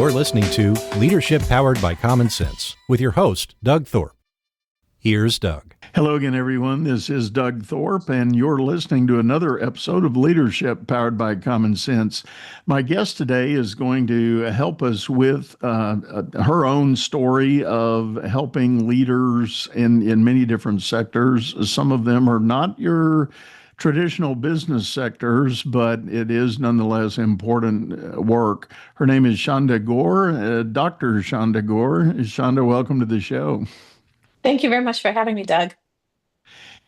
You're listening to Leadership Powered by Common Sense with your host, Doug Thorpe. Here's Doug. Hello again, everyone. This is Doug Thorpe, and you're listening to another episode of Leadership Powered by Common Sense. My guest today is going to help us with her own story of helping leaders in many different sectors. Some of them are not your traditional business sectors, but it is nonetheless important work. Her name is Shanda Gore, Dr. Shanda Gore. Shanda, welcome to the show. Thank you very much for having me, Doug.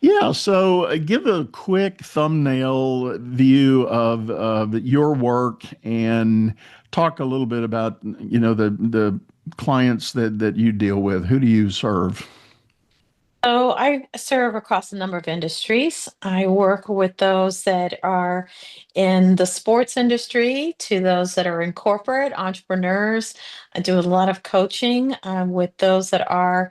Yeah, so give a quick thumbnail view of your work and talk a little bit about, the clients that you deal with. Who do you serve? So I serve across a number of industries. I work with those that are in the sports industry to those that are in corporate, entrepreneurs. I do a lot of coaching with those that are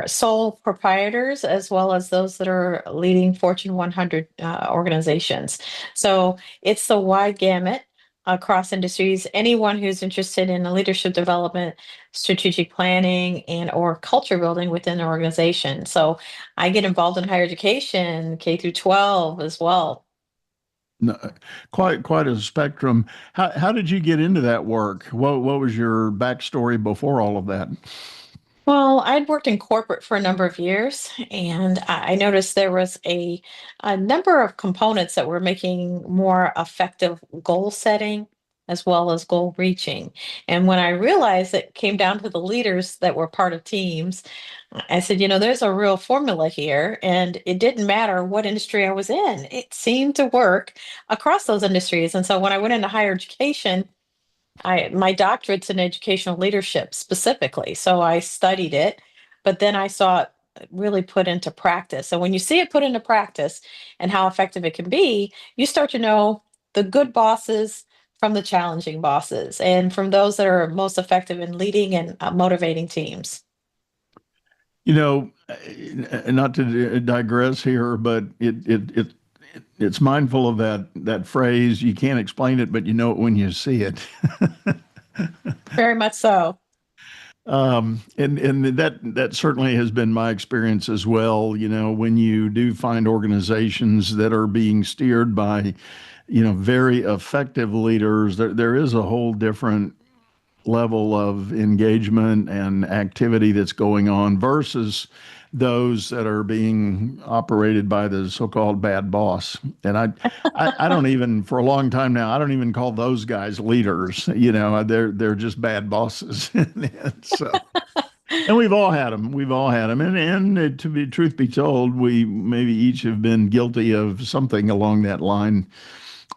sole proprietors, as well as those that are leading Fortune 100 organizations. So it's the wide gamut across industries. Anyone who's interested in leadership development, strategic planning, and or culture building within an organization. So I get involved in higher education, K through 12 as well. No, quite a spectrum. How did you get into that work? What was your backstory before all of that? Well, I'd worked in corporate for a number of years, and I noticed there was a number of components that were making more effective goal setting as well as goal reaching. And when I realized it came down to the leaders that were part of teams, I said, there's a real formula here, and it didn't matter what industry I was in. It seemed to work across those industries. And so when I went into higher education, my doctorate's in educational leadership specifically, so I studied it, but then I saw it really put into practice. So when you see it put into practice and how effective it can be, you start to know the good bosses from the challenging bosses, and from those that are most effective in leading and motivating teams. Not to digress here, but it's mindful of that phrase. You can't explain it, but you know it when you see it. Very much so. And that certainly has been my experience as well. When you do find organizations that are being steered by, very effective leaders, there is a whole different level of engagement and activity that's going on versus those that are being operated by the so-called bad boss. And I don't even, for a long time now, I don't even call those guys leaders. They're just bad bosses. So, and we've all had them. We've all had them. And to be truth be told, we maybe each have been guilty of something along that line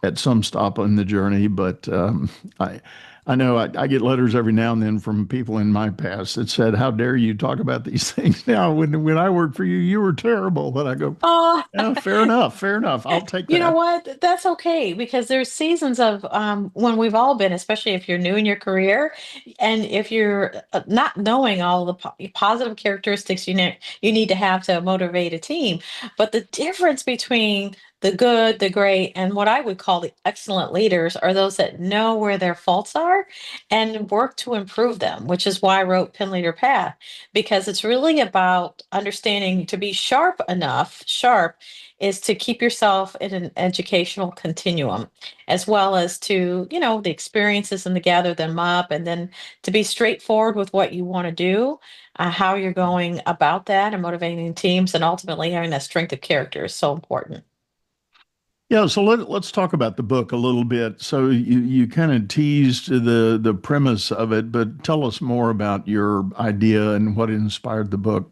at some stop on the journey. But I know I get letters every now and then from people in my past that said, "How dare you talk about these things now? When I worked for you, you were terrible." But I go, Oh, "Oh, fair enough, fair enough. I'll take you know that." what? That's okay, because there's seasons of when we've all been, especially if you're new in your career, and if you're not knowing all the positive characteristics you need to have to motivate a team. But the difference between the good, the great, and what I would call the excellent leaders are those that know where their faults are and work to improve them, which is why I wrote Pin Leader Path, because it's really about understanding to be sharp is to keep yourself in an educational continuum, as well as to, the experiences and to gather them up, and then to be straightforward with what you want to do, how you're going about that, and motivating teams, and ultimately having that strength of character is so important. Yeah, so let's talk about the book a little bit. So you kind of teased the premise of it, but tell us more about your idea and what inspired the book.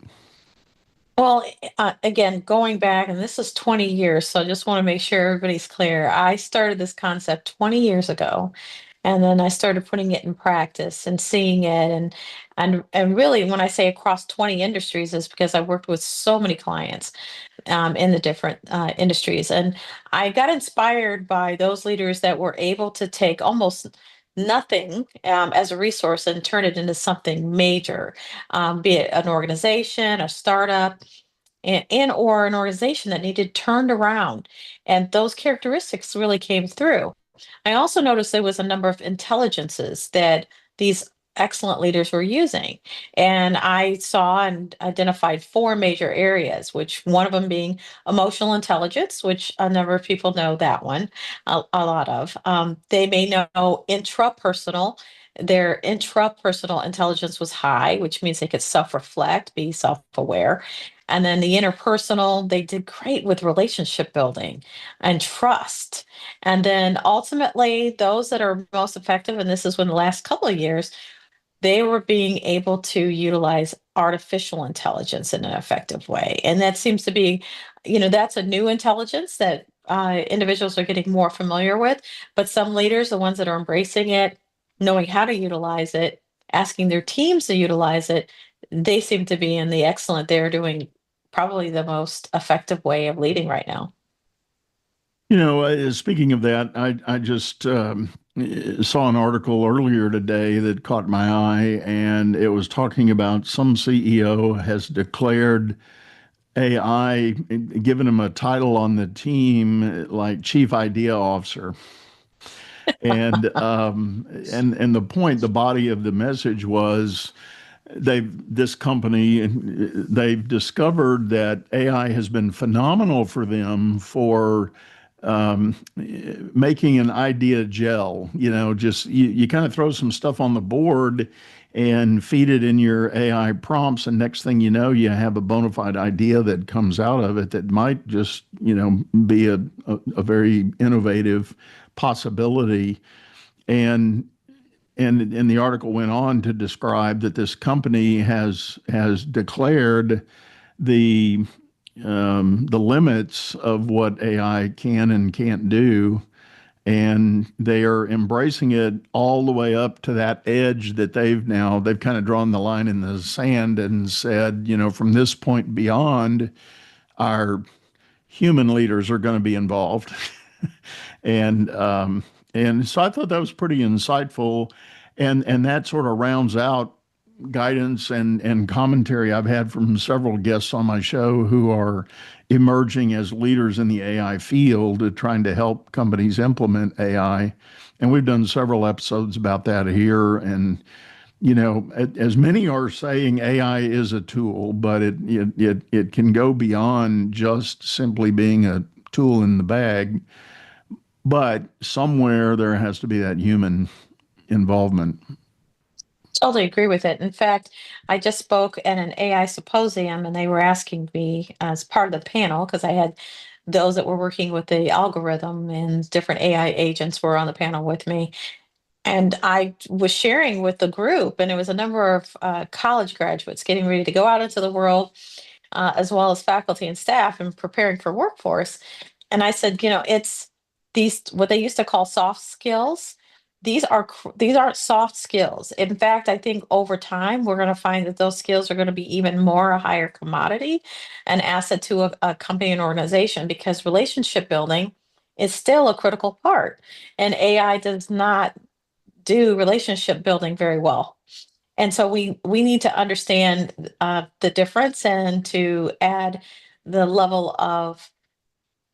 Well, again, going back, and this is 20 years, so I just want to make sure everybody's clear. I started this concept 20 years ago, and then I started putting it in practice and seeing it, and really, when I say across 20 industries, is because I worked with so many clients in the different industries, and I got inspired by those leaders that were able to take almost nothing as a resource and turn it into something major, be it an organization, a startup, and or an organization that needed turned around. And those characteristics really came through. I also noticed there was a number of intelligences that these excellent leaders were using. And I saw and identified four major areas, which one of them being emotional intelligence, which a number of people know that one, a lot of. They may know intrapersonal. Their intrapersonal intelligence was high, which means they could self reflect, be self aware. And then the interpersonal, they did great with relationship building and trust. And then ultimately, those that are most effective, and this is when the last couple of years, they were being able to utilize artificial intelligence in an effective way. And that seems to be, that's a new intelligence that individuals are getting more familiar with. But some leaders, the ones that are embracing it, knowing how to utilize it, asking their teams to utilize it, they seem to be in the excellent. They're doing probably the most effective way of leading right now. Speaking of that, I just saw an article earlier today that caught my eye, and it was talking about some CEO has declared AI, given him a title on the team like Chief Idea Officer. And the point, the body of the message was this company, they've discovered that AI has been phenomenal for them for making an idea gel. Just you kind of throw some stuff on the board and feed it in your AI prompts, and next thing you know, you have a bona fide idea that comes out of it that might just be a very innovative possibility. And the article went on to describe that this company has declared the the limits of what AI can and can't do, and they are embracing it all the way up to that edge that they've kind of drawn the line in the sand and said, from this point beyond, our human leaders are going to be involved. and and so I thought that was pretty insightful, and that sort of rounds out guidance and commentary I've had from several guests on my show who are emerging as leaders in the AI field, trying to help companies implement AI. And we've done several episodes about that here. And as many are saying, AI is a tool, but it can go beyond just simply being a tool in the bag. But somewhere there has to be that human involvement. Totally agree with it. In fact, I just spoke at an AI symposium and they were asking me as part of the panel, because I had those that were working with the algorithm and different AI agents were on the panel with me. And I was sharing with the group, and it was a number of college graduates getting ready to go out into the world, as well as faculty and staff and preparing for workforce. And I said, it's these what they used to call soft skills. These aren't soft skills. In fact, I think over time we're going to find that those skills are going to be even more a higher commodity, an asset to a company and organization, because relationship building is still a critical part. And AI does not do relationship building very well. And so we need to understand the difference and to add the level of,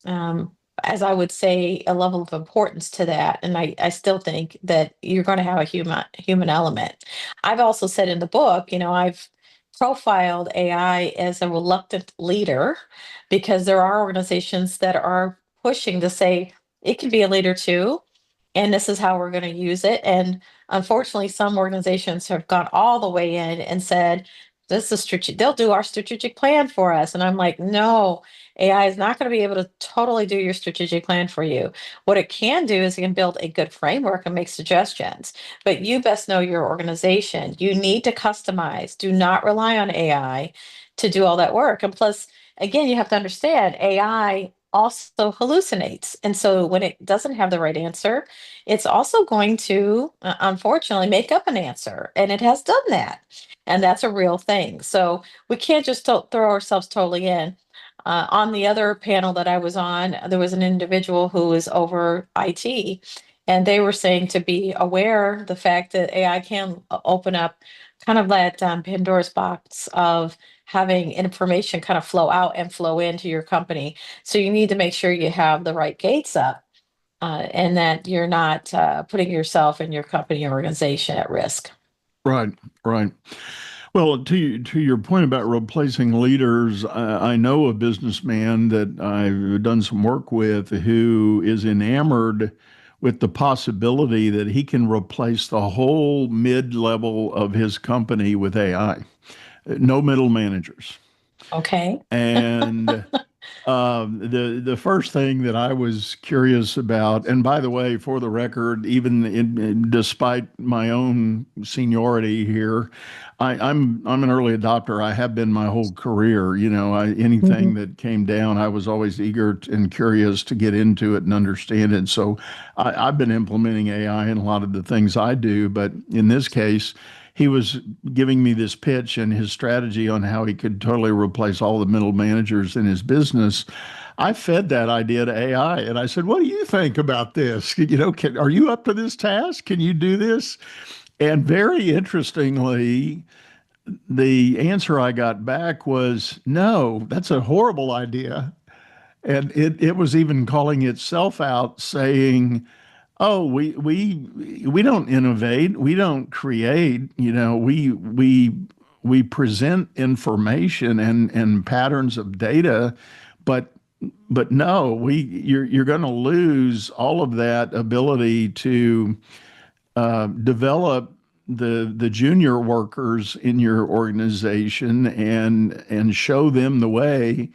um, as I would say, a level of importance to that. And I still think that you're going to have a human element. I've also said in the book, I've profiled AI as a reluctant leader, because there are organizations that are pushing to say it can be a leader too, and this is how we're going to use it. And unfortunately, some organizations have gone all the way in and said, this is strategic, they'll do our strategic plan for us. And I'm like, no, AI is not going to be able to totally do your strategic plan for you. What it can do is it can build a good framework and make suggestions, but you best know your organization. You need to customize. Do not rely on AI to do all that work. And plus, again, you have to understand AI also hallucinates. And so when it doesn't have the right answer, it's also going to, unfortunately, make up an answer. And it has done that. And that's a real thing. So we can't just throw ourselves totally in. On the other panel that I was on, there was an individual who was over IT, and they were saying to be aware the fact that AI can open up kind of that Pandora's box of having information kind of flow out and flow into your company. So you need to make sure you have the right gates up. and that you're not putting yourself and your company or organization at risk. Right, right. Well, to your point about replacing leaders, I know a businessman that I've done some work with who is enamored with the possibility that he can replace the whole mid-level of his company with AI. No middle managers. Okay. And the first thing that I was curious about, and by the way, for the record, despite my own seniority here, I'm an early adopter. I have been my whole career. Anything Mhm. that came down, I was always eager and curious to get into it and understand it. So I've been implementing AI in a lot of the things I do, but in this case, he was giving me this pitch and his strategy on how he could totally replace all the middle managers in his business. I fed that idea to AI and I said, "What do you think about this? Are you up to this task? Can you do this?" And very interestingly, the answer I got back was, "No, that's a horrible idea." And it was even calling itself out, saying, "Oh, we don't innovate, we don't create. We present information and patterns of data, but no, you're going to lose all of that ability to develop the junior workers in your organization and show them the way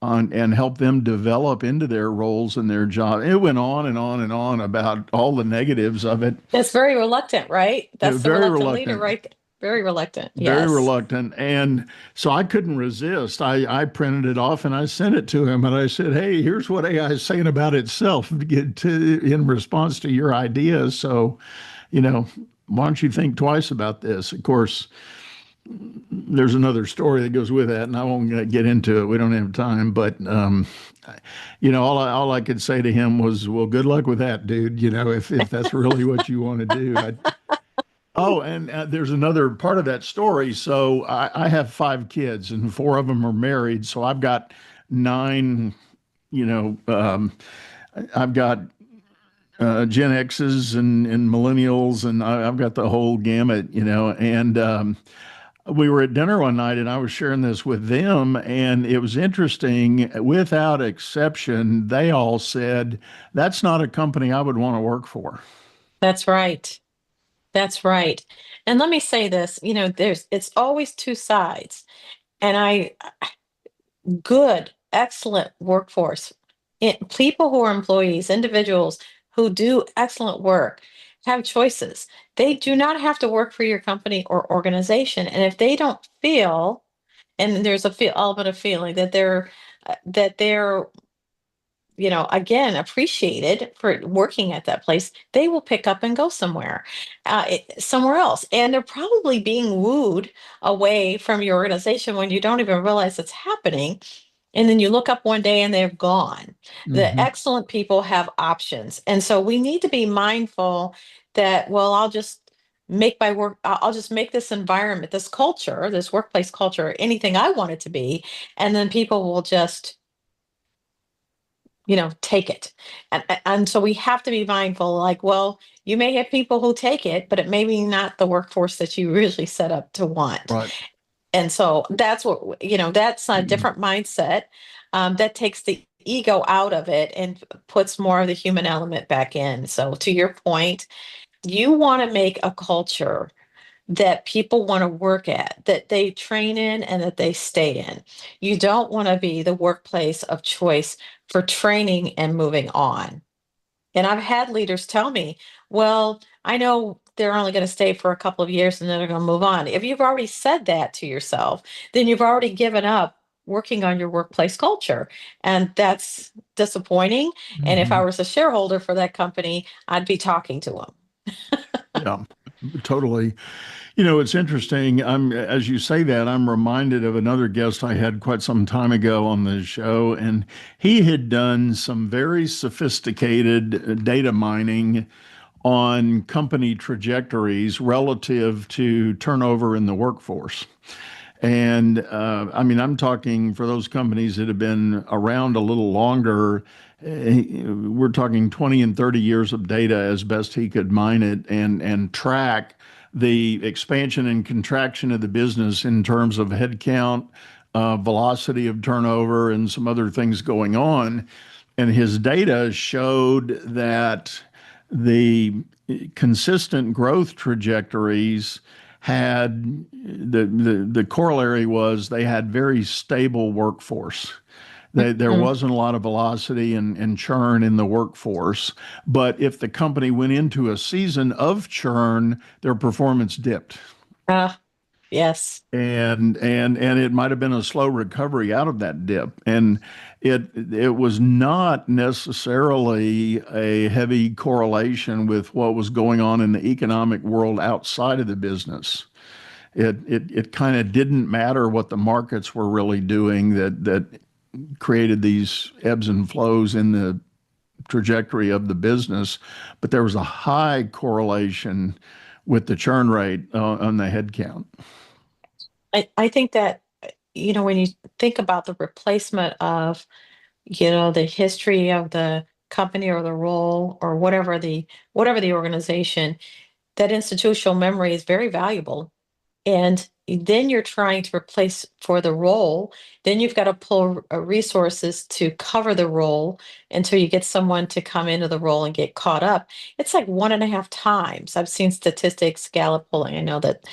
and help them develop into their roles and their job." It went on and on and on about all the negatives of it. That's very reluctant, right? It was That's the very reluctant leader, reluctant, right? Very reluctant. very Yes. reluctant. And so I couldn't resist. I printed it off and I sent it to him. And I said, "Hey, here's what AI is saying about itself in response to your ideas. So, you know, why don't you think twice about this?" Of course, there's another story that goes with that, and I won't get into it. We don't have time. But all I could say to him was, "Well, good luck with that, dude. If that's really what you want to do." Oh, and there's another part of that story. So I have five kids, and four of them are married. So I've got nine. You know, I've got Gen X's and millennials, and I've got the whole gamut. And we were at dinner one night and I was sharing this with them, and it was interesting. Without exception, they all said, "That's not a company I would want to work for." That's right. That's right. And let me say this, it's always two sides. And good, excellent workforce. People who are employees, individuals who do excellent work have choices. They do not have to work for your company or organization. And if they don't feel, and there's a element of feeling that they're again, appreciated for working at that place, they will pick up and go somewhere else. And they're probably being wooed away from your organization when you don't even realize it's happening. And then you look up one day and they're gone. The Hmm. excellent people have options. And so we need to be mindful that, well, I'll just make this environment, this culture, this workplace culture, anything I want it to be. And then people will just take it. And so we have to be mindful, like, well, you may have people who take it, but it may be not the workforce that you really set up to want. Right. And so that's a different mindset, that takes the ego out of it and puts more of the human element back in. So to your point, you want to make a culture that people want to work at, that they train in and that they stay in. You don't want to be the workplace of choice for training and moving on. And I've had leaders tell me, well, I know they're only going to stay for a couple of years and then they're going to move on. If you've already said that to yourself, then you've already given up working on your workplace culture. And that's disappointing. And if I Hmm. was a shareholder for that company, I'd be talking to them. Yeah, totally. It's interesting. As you say that, I'm reminded of another guest I had quite some time ago on the show, and he had done some very sophisticated data mining on company trajectories relative to turnover in the workforce. And I mean, I'm talking for those companies that have been around a little longer. We're talking 20 and 30 years of data as best he could mine it and track the expansion and contraction of the business in terms of headcount, velocity of turnover, and some other things going on. And his data showed that the consistent growth trajectories had the corollary was they had very stable workforce. There Mhm. wasn't a lot of velocity and churn in the workforce. But if the company went into a season of churn, their performance dipped. Ah, yes. And it might have been a slow recovery out of that dip. And it was not necessarily a heavy correlation with what was going on in the economic world outside of the business. It kind of didn't matter what the markets were really doing that created these ebbs and flows in the trajectory of the business, but there was a high correlation with the churn rate on the headcount. I think that, when you think about the replacement of, the history of the company or the role or whatever the organization, that institutional memory is very valuable. And then you're trying to replace for the role. Then you've got to pull resources to cover the role until you get someone to come into the role and get caught up. It's like 1.5 times. I've seen statistics, Gallup polling. I know that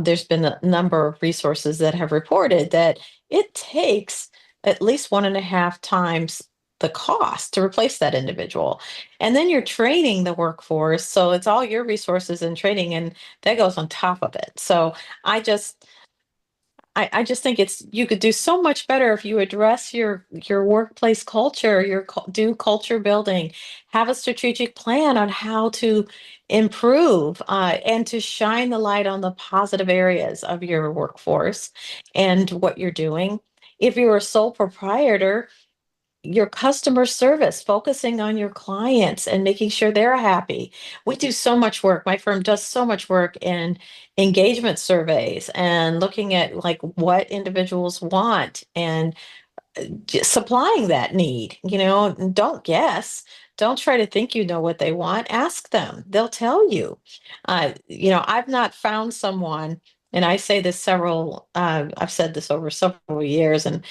there's been a number of resources that have reported that it takes at least 1.5 times the cost to replace that individual. And then you're training the workforce. So it's all your resources and training. And that goes on top of it. So I just I just think you could do so much better if you address your workplace culture, do culture building, have a strategic plan on how to improve and to shine the light on the positive areas of your workforce and what you're doing. If you're a sole proprietor, your customer service, focusing on your clients and making sure they're happy. We do so much work. My firm does so much work in engagement surveys and looking at like what individuals want and supplying that need. Don't guess. Don't try to think you know what they want. Ask them. They'll tell you. I've not found someone, and I say this I've said this over several years, and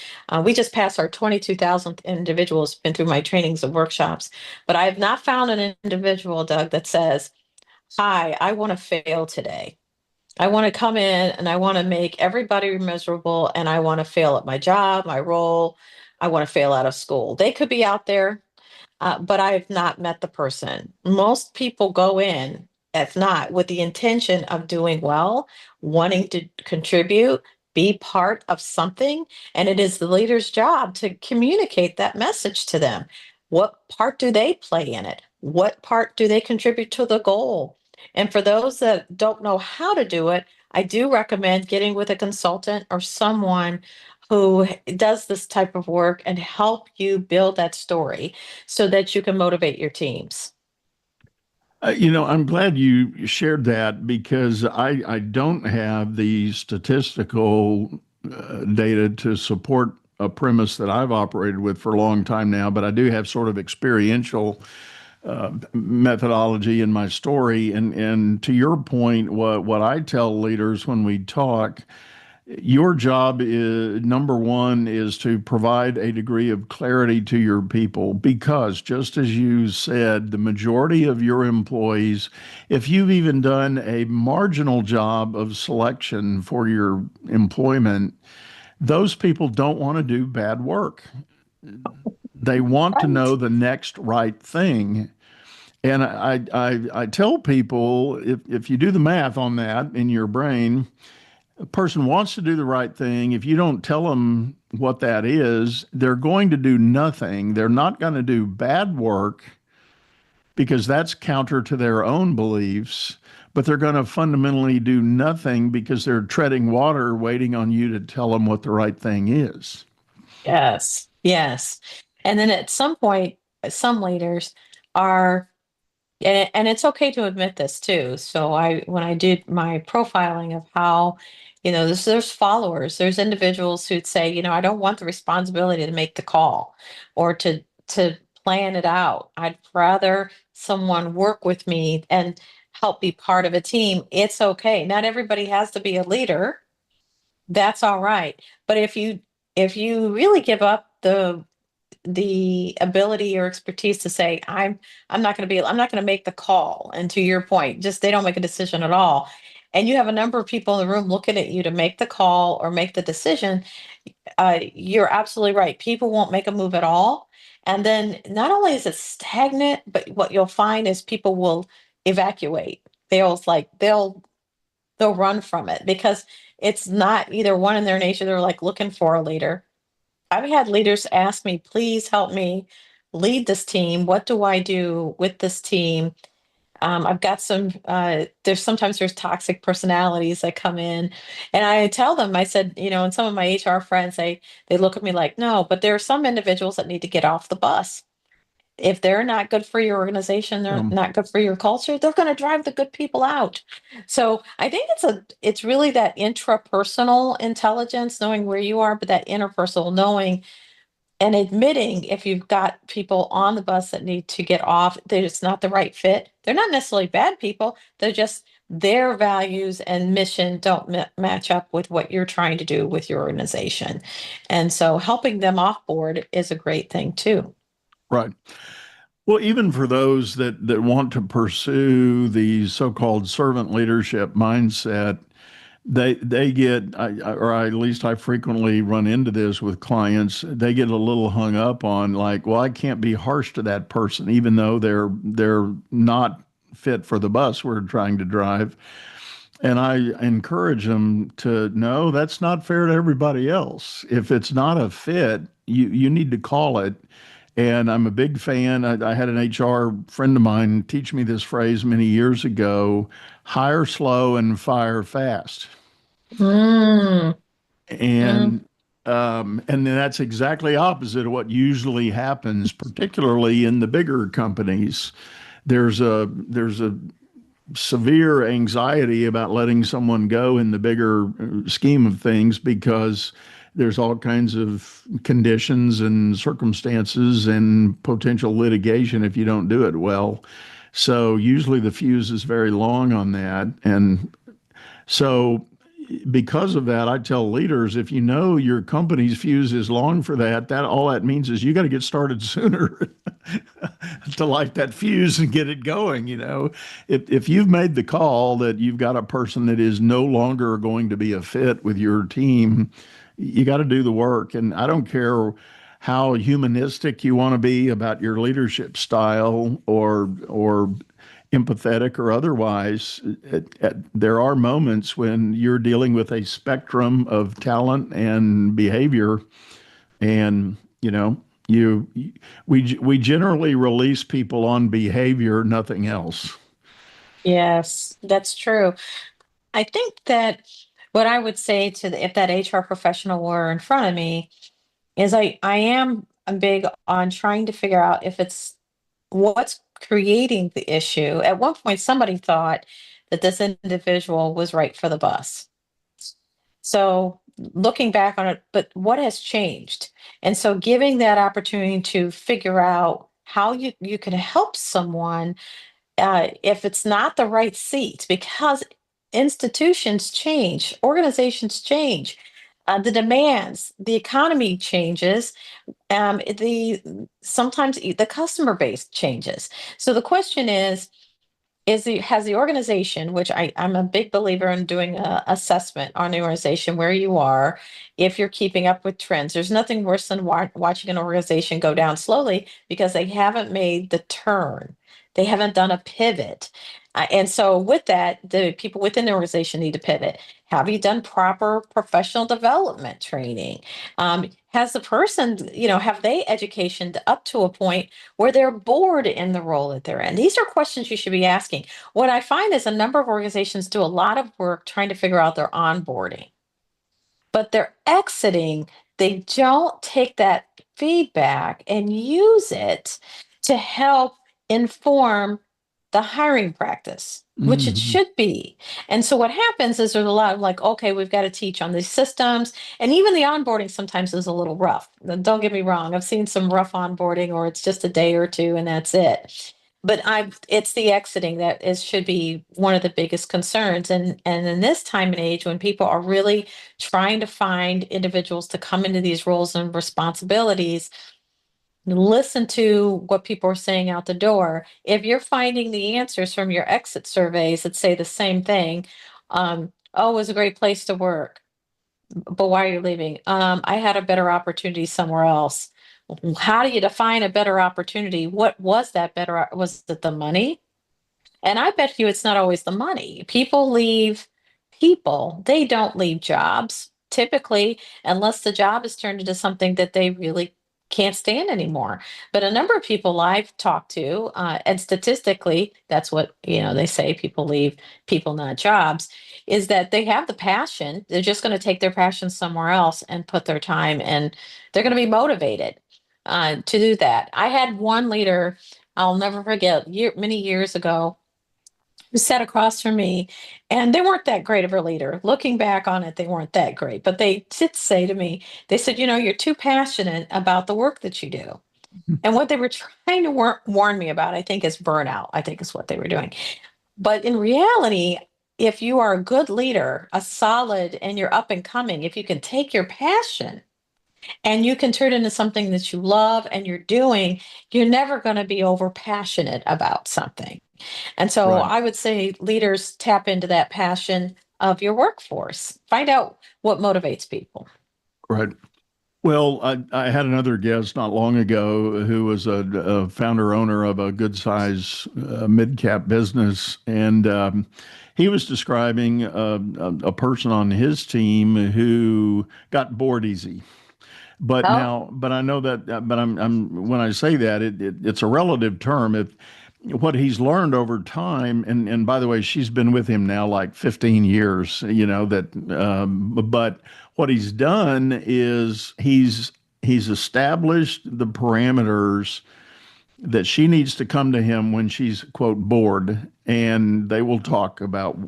we just passed our 22,000th individuals been through my trainings and workshops, but I have not found an individual, Doug, that says, "Hi, I want to fail today. I want to come in and I want to make everybody miserable and I want to fail at my job, my role. I want to fail out of school." They could be out there, but I have not met the person. Most people go in, if not, with the intention of doing well, wanting to contribute, be part of something. And it is the leader's job to communicate that message to them. What part do they play in it? What part do they contribute to the goal? And for those that don't know how to do it, I do recommend getting with a consultant or someone who does this type of work and help you build that story so that you can motivate your teams. I'm glad you shared that because I don't have the statistical data to support a premise that I've operated with for a long time now, but I do have sort of experiential methodology in my story. And to your point, what I tell leaders when we talk, your job is number one is to provide a degree of clarity to your people because just as you said, the majority of your employees, if you've even done a marginal job of selection for your employment, those people don't want to do bad work. They want to Right. know the next right thing. And I tell people if you do the math on that in your brain, a person wants to do the right thing. If you don't tell them what that is, they're going to do nothing. They're not going to do bad work because that's counter to their own beliefs, but they're going to fundamentally do nothing because they're treading water waiting on you to tell them what the right thing is. Yes. Yes. And then at some point, some leaders are And it's okay to admit this too. So when I did my profiling of how, there's followers, there's individuals who'd say, I don't want the responsibility to make the call or to plan it out. I'd rather someone work with me and help be part of a team. It's okay. Not everybody has to be a leader. That's all right. But if you really give up the ability or expertise to say I'm not going to make the call, and to your point, just they don't make a decision at all, and you have a number of people in the room looking at you to make the call or make the decision. You're absolutely right, people won't make a move at all, and then not only is it stagnant, but what you'll find is people will evacuate. They'll run from it because it's not either one in their nature. They're like looking for a leader. I've had leaders ask me, please help me lead this team. What do I do with this team? I've got there's toxic personalities that come in, and I tell them, I said, and some of my HR friends, they look at me like, no, but there are some individuals that need to get off the bus. If they're not good for your organization, they're not good for your culture, they're going to drive the good people out. So I think it's really that intrapersonal intelligence, knowing where you are, but that interpersonal knowing and admitting if you've got people on the bus that need to get off, that it's not the right fit. They're not necessarily bad people. They're just their values and mission don't match up with what you're trying to do with your organization. And so helping them off board is a great thing too. Right. Well, even for those that want to pursue the so-called servant leadership mindset, they get, or at least I frequently run into this with clients. They get a little hung up on like, well, I can't be harsh to that person, even though they're not fit for the bus we're trying to drive. And I encourage them to know that's not fair to everybody else. If it's not a fit, you need to call it. And I'm a big fan. I had an HR friend of mine teach me this phrase many years ago: hire slow and fire fast. Mm, mm, And then that's exactly opposite of what usually happens, particularly in the bigger companies. There's a severe anxiety about letting someone go in the bigger scheme of things because there's all kinds of conditions and circumstances and potential litigation if you don't do it well. So usually the fuse is very long on that. And so because of that, I tell leaders, if you know your company's fuse is long for that all that means is you got to get started sooner to light that fuse and get it going. If you've made the call that you've got a person that is no longer going to be a fit with your team, you got to do the work. And I don't care how humanistic you want to be about your leadership style or empathetic or otherwise. There are moments when you're dealing with a spectrum of talent and behavior, and you we generally release people on behavior, nothing else. yes, that's true. I think that what I would say if that HR professional were in front of me is I'm big on trying to figure out if it's what's creating the issue. At one point, somebody thought that this individual was right for the bus. So looking back on it, but what has changed? And so giving that opportunity to figure out how you can help someone if it's not the right seat, because institutions change, organizations change. The demands, the economy changes, the sometimes the customer base changes. So the question has the organization, which I'm a big believer in doing a assessment on the organization where you are, if you're keeping up with trends. There's nothing worse than watching an organization go down slowly because they haven't made the turn. They haven't done a pivot. And so with that, the people within the organization need to pivot. Have you done proper professional development training? Has the person, have they educationed up to a point where they're bored in the role that they're in? These are questions you should be asking. What I find is a number of organizations do a lot of work trying to figure out their onboarding, but they're exiting. They don't take that feedback and use it to help inform the hiring practice, which it Mhm. should be. And so what happens is there's a lot of like, okay, we've got to teach on these systems. And even the onboarding sometimes is a little rough. Don't get me wrong. I've seen some rough onboarding or it's just a day or two and that's it. But it's the exiting that is should be one of the biggest concerns. And in this time and age when people are really trying to find individuals to come into these roles and responsibilities, listen to what people are saying out the door. If you're finding the answers from your exit surveys that say the same thing, oh, it was a great place to work, but why are you leaving? I had a better opportunity somewhere else. How do you define a better opportunity? What was that better? Was it the money? And I bet you it's not always the money. People leave people, they don't leave jobs typically, unless the job is turned into something that they really can't stand anymore. But a number of people I've talked to, and statistically, that's what they say: people leave people, not jobs. Is that they have the passion? They're just going to take their passion somewhere else and put their time, and they're going to be motivated to do that. I had one leader I'll never forget, many years ago, who sat across from me, and they weren't that great of a leader. Looking back on it, they weren't that great, but they did say to me, they said, you're too passionate about the work that you do. And what they were trying to warn me about, I think, is burnout, I think is what they were doing. But in reality, if you are a good leader, a solid, and you're up and coming, if you can take your passion and you can turn it into something that you love and you're doing, you're never going to be over passionate about something. And so Right. I would say leaders tap into that passion of your workforce. Find out what motivates people. Right. Well, I had another guest not long ago who was a founder owner of a good size mid cap business, and he was describing a person on his team who got bored easy. Oh, But I know that, but I'm when I say that, it's a relative term. If what he's learned over time, and by the way, she's been with him now like 15 years, but what he's done is he's established the parameters that she needs to come to him when she's quote bored, and they will talk about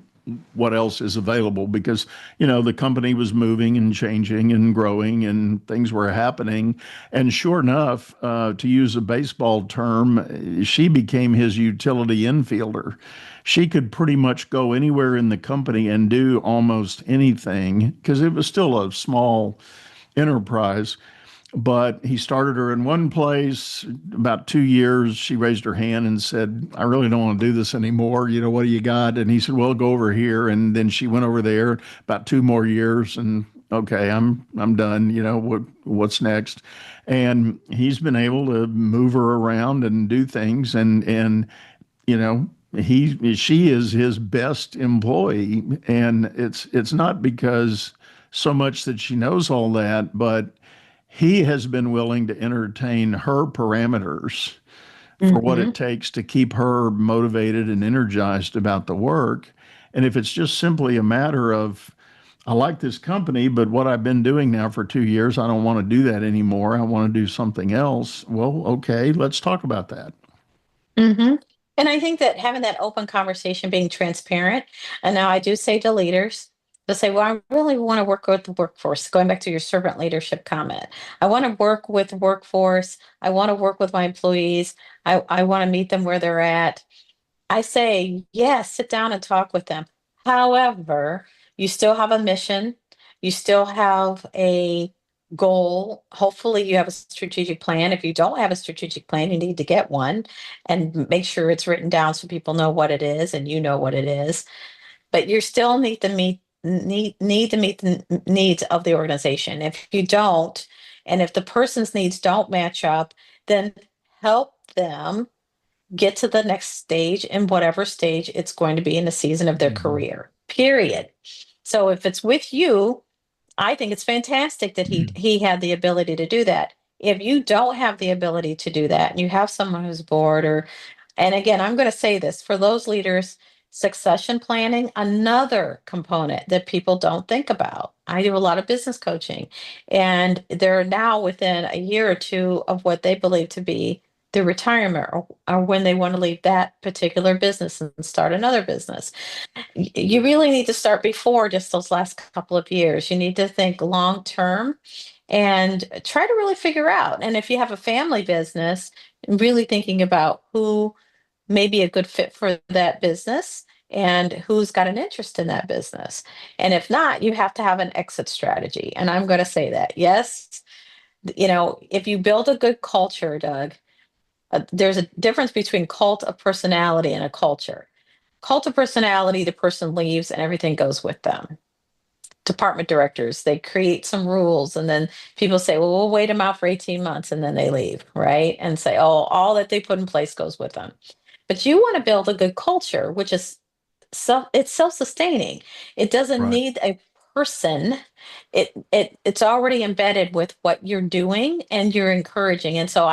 what else is available because the company was moving and changing and growing and things were happening, and sure enough, to use a baseball term, she became his utility infielder. She could pretty much go anywhere in the company and do almost anything because it was still a small enterprise. But he started her in one place. About 2 years, she raised her hand and said, I really don't want to do this anymore. What do you got? And he said, well, go over here. And then she went over there about 2 more years and okay, I'm done. What's next? And he's been able to move her around and do things and you know, she is his best employee. And it's not because so much that she knows all that, but he has been willing to entertain her parameters for what hmm it takes to keep her motivated and energized about the work. And if it's just simply a matter of, I like this company, but what I've been doing now for 2 years, I don't want to do that anymore. I want to do something else. Well, okay, let's talk about that. hmm And I think that having that open conversation, being transparent, and now I do say to leaders, to say, well, I really want to work with the workforce, going back to your servant leadership comment. I want to work with the workforce. I want to work with my employees. I want to meet them where they're at. I say, yes, sit down and talk with them. However, you still have a mission, you still have a goal. Hopefully, you have a strategic plan. If you don't have a strategic plan, you need to get one and make sure it's written down so people know what it is and you know what it is. But you still need to meet the needs of the organization. If you don't, and if the person's needs don't match up, then help them get to the next stage in whatever stage it's going to be in the season of their Mhm. career. Period. So if it's with you, I think it's fantastic that he had the ability to do that. If you don't have the ability to do that and you have someone who's bored or and again, I'm going to say this for those leaders, succession planning, another component that people don't think about. I do a lot of business coaching and they're now within a year or two of what they believe to be their retirement, or when they want to leave that particular business and start another business. You really need to start before just those last couple of years. You need to think long term and try to really figure out. And if you have a family business, really thinking about who may be a good fit for that business and who's got an interest in that business. And if not, you have to have an exit strategy. And I'm going to say that, yes, if you build a good culture, Doug, there's a difference between cult of personality and a culture. Cult of personality, the person leaves and everything goes with them. Department directors, they create some rules and then people say, well, we'll wait them out for 18 months and then they leave, right? And say, oh, all that they put in place goes with them. But you want to build a good culture, which is it's self-sustaining. It doesn't Right. need a person. It's already embedded with what you're doing and you're encouraging. And so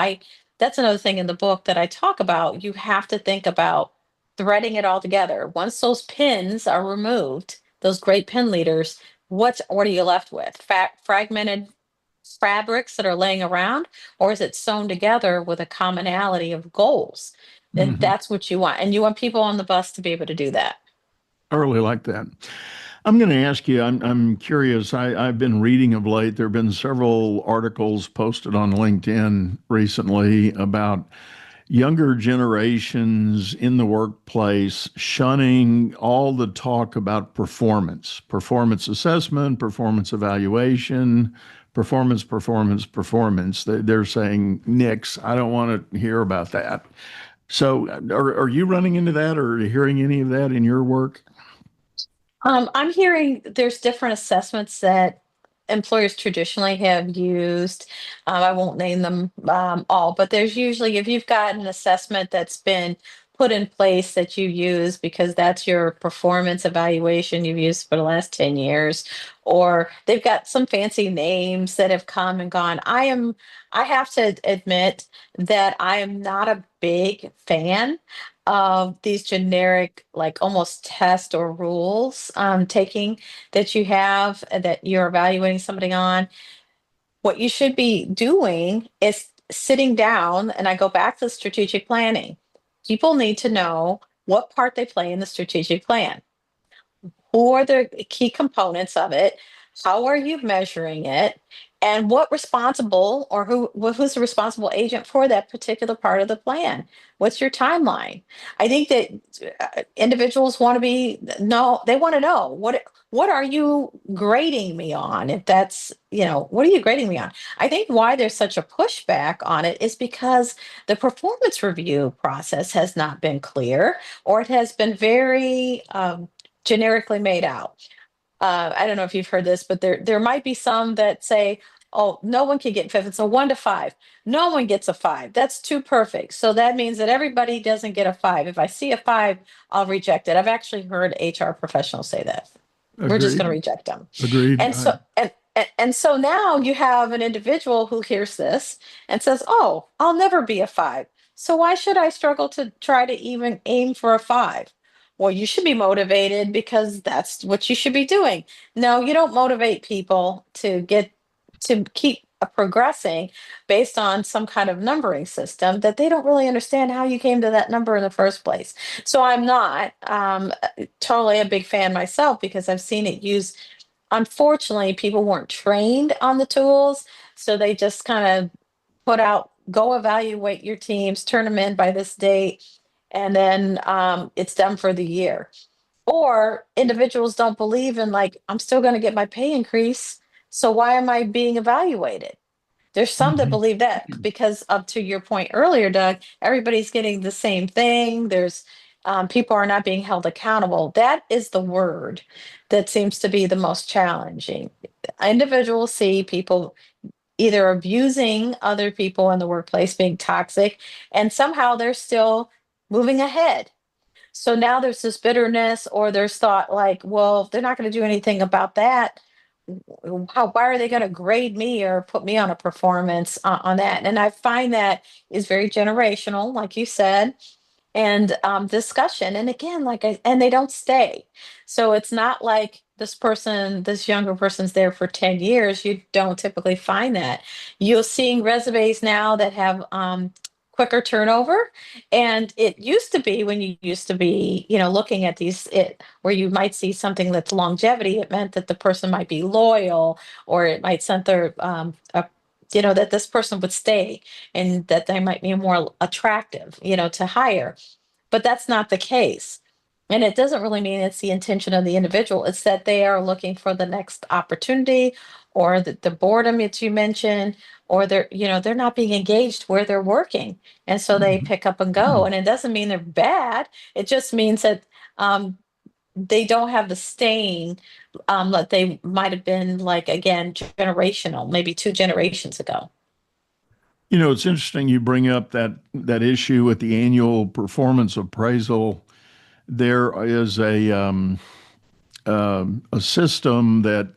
that's another thing in the book that I talk about. You have to think about threading it all together. Once those pins are removed, those great pin leaders, what are you left with? Fragmented fabrics that are laying around, or is it sewn together with a commonality of goals? And Mhm. that's what you want. And you want people on the bus to be able to do that. I really like that. I'm going to ask you, I'm curious. I've been reading of late. There have been several articles posted on LinkedIn recently about younger generations in the workplace shunning all the talk about performance assessment, performance evaluation, performance. They're saying, nix, I don't want to hear about that. So, are you running into that or hearing any of that in your work? I'm hearing there's different assessments that employers traditionally have used. I won't name them all, but there's usually, if you've got an assessment that's been put in place that you use because that's your performance evaluation you've used for the last 10 years, or they've got some fancy names that have come and gone. I have to admit that I am not a big fan of these generic, like almost test or rules taking that you have that you're evaluating somebody on. What you should be doing is sitting down, and I go back to strategic planning. People need to know what part they play in the strategic plan. Who are the key components of it? How are you measuring it? And what responsible, or who's the responsible agent for that particular part of the plan? What's your timeline? I think that individuals want to be no, they want to know what are you grading me on? If that's, what are you grading me on? I think why there's such a pushback on it is because the performance review process has not been clear, or it has been very generically made out. I don't know if you've heard this, but there might be some that say, "Oh, no one can get fifth. It's a 1 to 5. No one gets a 5. That's too perfect." So that means that everybody doesn't get a 5. If I see a 5, I'll reject it. I've actually heard HR professionals say that. We're just going to Agreed. reject them. Agreed. And so and so now you have an individual who hears this and says, "Oh, I'll never be a 5. So why should I struggle to try to even aim for a 5?" Well, you should be motivated because that's what you should be doing. No, you don't motivate people to keep progressing based on some kind of numbering system that they don't really understand how you came to that number in the first place. So I'm not totally a big fan myself because I've seen it used. Unfortunately, people weren't trained on the tools, so they just kind of put out, go evaluate your teams, turn them in by this date, and then it's done for the year. Or individuals don't believe in, like, I'm still going to get my pay increase, so why am I being evaluated? There's some that Mhm. believe that because, up to your point earlier, Doug, everybody's getting the same thing. There's people are not being held accountable. That is the word that seems to be the most challenging. Individuals see people either abusing other people in the workplace, being toxic, and somehow they're still moving ahead. So now there's this bitterness, or there's thought like, well, if they're not going to do anything about that, why are they going to grade me or put me on a performance on that? And I find that is very generational, like you said, and discussion. And again, and they don't stay. So it's not like this younger person's there for 10 years. You don't typically find that. You're seeing resumes now that have quicker turnover. And it used to be, when you used to be, looking at these, where you might see something that's longevity, it meant that the person might be loyal, or it might center, that this person would stay, and that they might be more attractive, to hire. But that's not the case. And it doesn't really mean it's the intention of the individual. It's that they are looking for the next opportunity, or the boredom that you mentioned, or they're not being engaged where they're working. And so they pick up and go. And it doesn't mean they're bad. It just means that um, they don't have the staying that they might have been, like, again, generational, maybe 2 generations ago. It's interesting you bring up that issue with the annual performance appraisal. There is a system that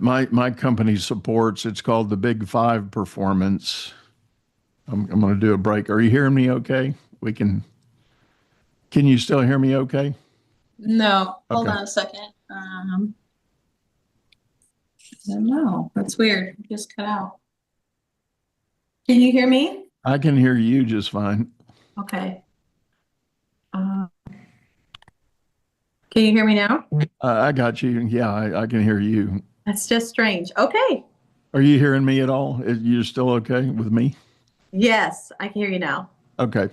my company supports. It's called the Big Five Performance. I'm going to do a break. Are you hearing me okay? Can you still hear me okay? No, hold Okay. on a second. I don't know. That's weird. It just cut out. Can you hear me? I can hear you just fine. Okay. Can you hear me now? I got you. Yeah, I can hear you. That's just strange. Okay. Are you hearing me at all? You're still okay with me? Yes, I can hear you now. Okay.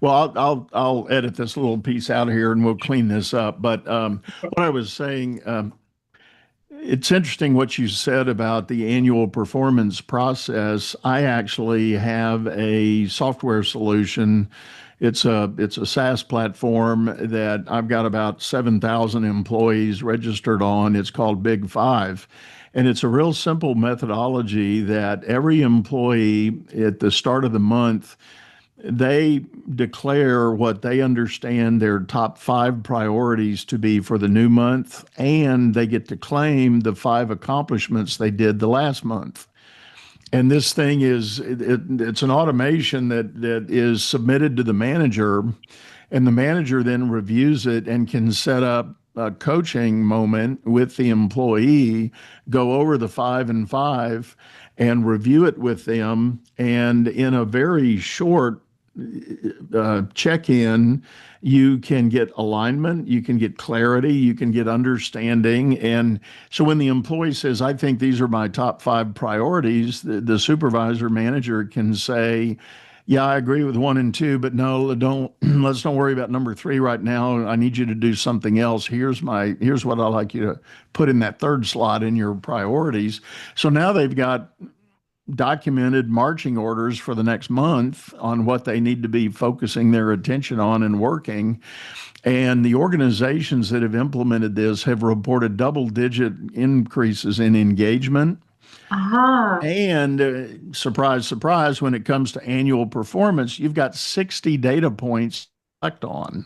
Well, I'll edit this little piece out of here and we'll clean this up. But what I was saying, it's interesting what you said about the annual performance process. I actually have a software solution. It's a SaaS platform that I've got about 7,000 employees registered on. It's called Big Five. And it's a real simple methodology that every employee at the start of the month, they declare what they understand their top 5 priorities to be for the new month, and they get to claim the 5 accomplishments they did the last month. And this thing it's an automation that is submitted to the manager, and the manager then reviews it and can set up a coaching moment with the employee, go over the 5 and 5 and review it with them. And in a very short check-in, you can get alignment, you can get clarity, you can get understanding. And so when the employee says, I think these are my top 5 priorities, the supervisor manager can say, yeah, I agree with 1 and 2, but no, let's don't worry about number 3 right now. I need you to do something else. Here's what I'd like you to put in that 3rd slot in your priorities. So now they've got documented marching orders for the next month on what they need to be focusing their attention on and working. And the organizations that have implemented this have reported double-digit increases in engagement. And surprise, surprise, when it comes to annual performance, you've got 60 data points to select on.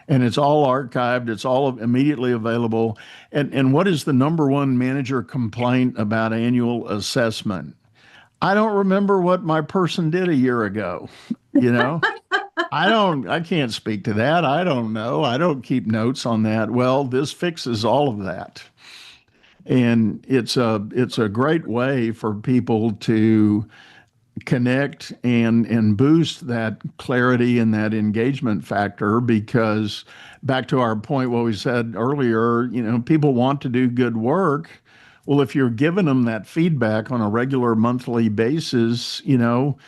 And it's all archived. It's all immediately available. And what is the number one manager complaint about annual assessment? I don't remember what my person did a year ago. I can't speak to that. I don't know. I don't keep notes on that. Well, this fixes all of that. And it's a great way for people to connect and boost that clarity and that engagement factor, because back to our point, what we said earlier, people want to do good work. Well, if you're giving them that feedback on a regular monthly basis, attaboy,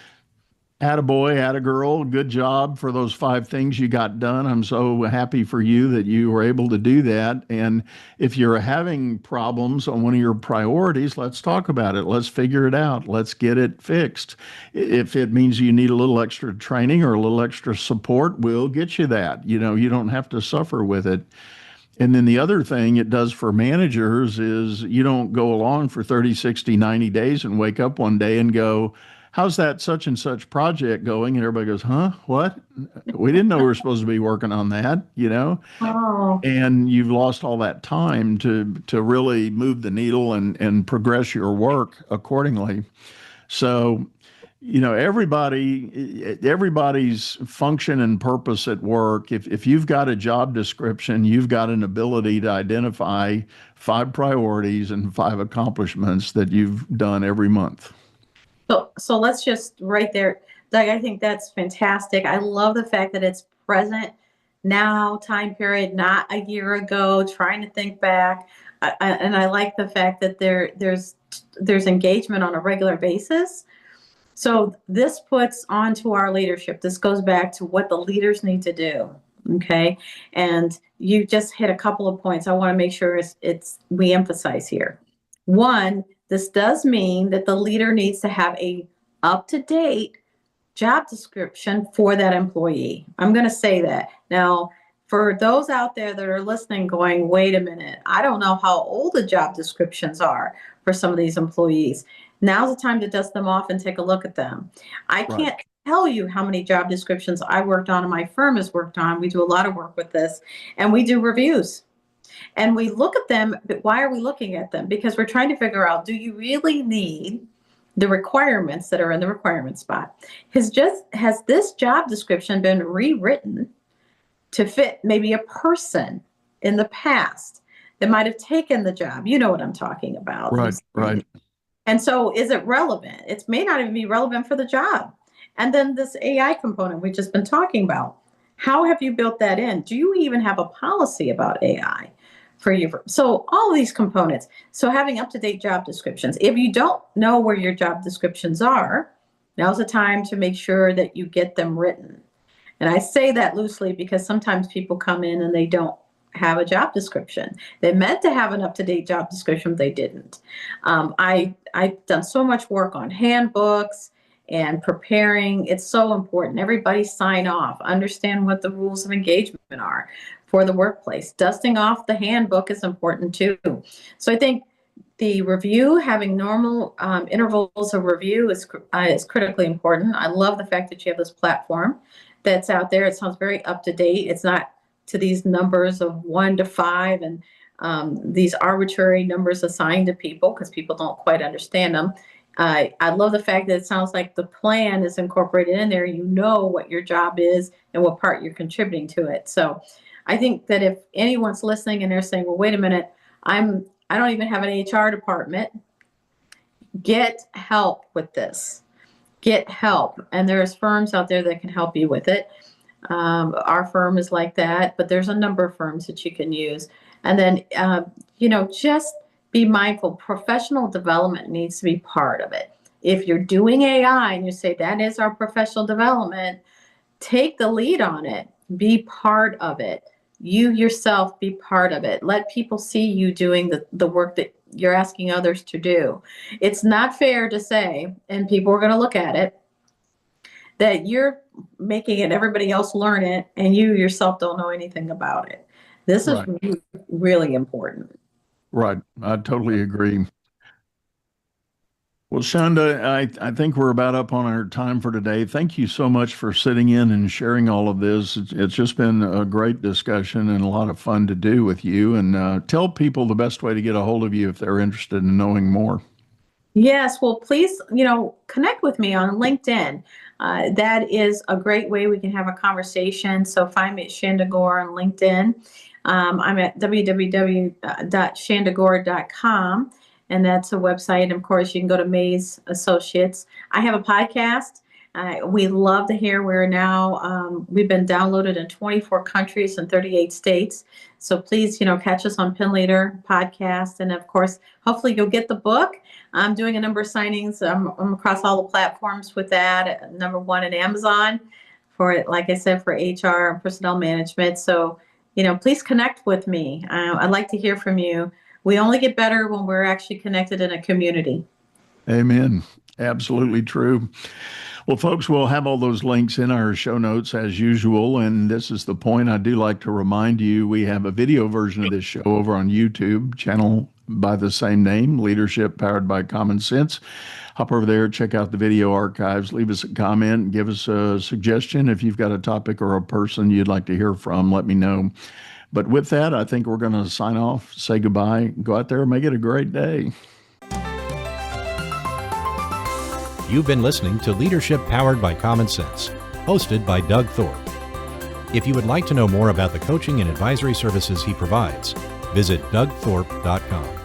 attagirl, good job for those 5 things you got done. I'm so happy for you that you were able to do that. And if you're having problems on one of your priorities, let's talk about it. Let's figure it out. Let's get it fixed. If it means you need a little extra training or a little extra support, we'll get you that. You don't have to suffer with it. And then the other thing it does for managers is you don't go along for 30, 60, 90 days and wake up one day and go, how's that such and such project going? And everybody goes, huh? What? We didn't know we were supposed to be working on that, Oh. And you've lost all that time to really move the needle and progress your work accordingly. So, everybody's function and purpose at work, if you've got a job description, you've got an ability to identify 5 priorities and 5 accomplishments that you've done every month. So let's just right there. Doug, I think that's fantastic. I love the fact that it's present now, time period, not a year ago, trying to think back. And I like the fact that there's engagement on a regular basis. So this puts onto our leadership. This goes back to what the leaders need to do. Okay. And you just hit a couple of points I want to make sure we emphasize here. One, this does mean that the leader needs to have a up-to-date job description for that employee. I'm going to say that. Now, for those out there that are listening going, wait a minute, I don't know how old the job descriptions are for some of these employees. Now's the time to dust them off and take a look at them. I can't tell you how many job descriptions I worked on and my firm has worked on. We do a lot of work with this, and we do reviews. And we look at them, but why are we looking at them? Because we're trying to figure out, do you really need the requirements that are in the requirement spot? Has this job description been rewritten to fit maybe a person in the past that might have taken the job? You know what I'm talking about. Right. And so is it relevant? It may not even be relevant for the job. And then this AI component we've just been talking about. How have you built that in? Do you even have a policy about AI for you? So all of these components. So having up-to-date job descriptions. If you don't know where your job descriptions are, now's the time to make sure that you get them written. And I say that loosely because sometimes people come in and they don't have a job description. They meant to have an up-to-date job description, but they didn't. I've done so much work on handbooks and preparing. It's so important. Everybody sign off, understand what the rules of engagement are for the workplace. Dusting off the handbook is important too. So I think the review, having normal intervals of review is critically important. I love the fact that you have this platform that's out there. It sounds very up to date. It's not to these numbers of 1 to 5 and these arbitrary numbers assigned to people because people don't quite understand them. I love the fact that it sounds like the plan is incorporated in there. You know what your job is and what part you're contributing to it. So I think that if anyone's listening and they're saying, well, wait a minute, I don't even have an HR department, get help with this. Get help. And there's firms out there that can help you with it. Our firm is like that, but there's a number of firms that you can use. And then, just be mindful. Professional development needs to be part of it. If you're doing AI and you say that is our professional development, take the lead on it. Be part of it. You yourself be part of it. Let people see you doing the work that you're asking others to do. It's not fair to say, and people are going to look at it, that you're making it everybody else learn it and you yourself don't know anything about it. This is really, really important. Right. I totally agree. Well, Shonda, I think we're about up on our time for today. Thank you so much for sitting in and sharing all of this. It's just been a great discussion and a lot of fun to do with you. And tell people the best way to get a hold of you if they're interested in knowing more. Yes, well, please, connect with me on LinkedIn. That is a great way we can have a conversation. So find me at Shanda Gore on LinkedIn. I'm at www.shandagore.com, and that's a website. And of course, you can go to Mays Associates. I have a podcast. We love to hear. We've been downloaded in 24 countries and 38 states. So please, catch us on Pin Leader podcast. And of course, hopefully you'll get the book. I'm doing a number of signings. I'm across all the platforms with that. Number 1 in Amazon for, like I said, for HR and personnel management. So, please connect with me. I'd like to hear from you. We only get better when we're actually connected in a community. Amen. Absolutely true. Well, folks, we'll have all those links in our show notes as usual. And this is the point I do like to remind you. We have a video version of this show over on YouTube, channel by the same name, Leadership Powered by Common Sense. Hop over there, check out the video archives, leave us a comment, give us a suggestion. If you've got a topic or a person you'd like to hear from, let me know. But with that, I think we're going to sign off, say goodbye, go out there and make it a great day. You've been listening to Leadership Powered by Common Sense, hosted by Doug Thorpe. If you would like to know more about the coaching and advisory services he provides, visit dougthorpe.com.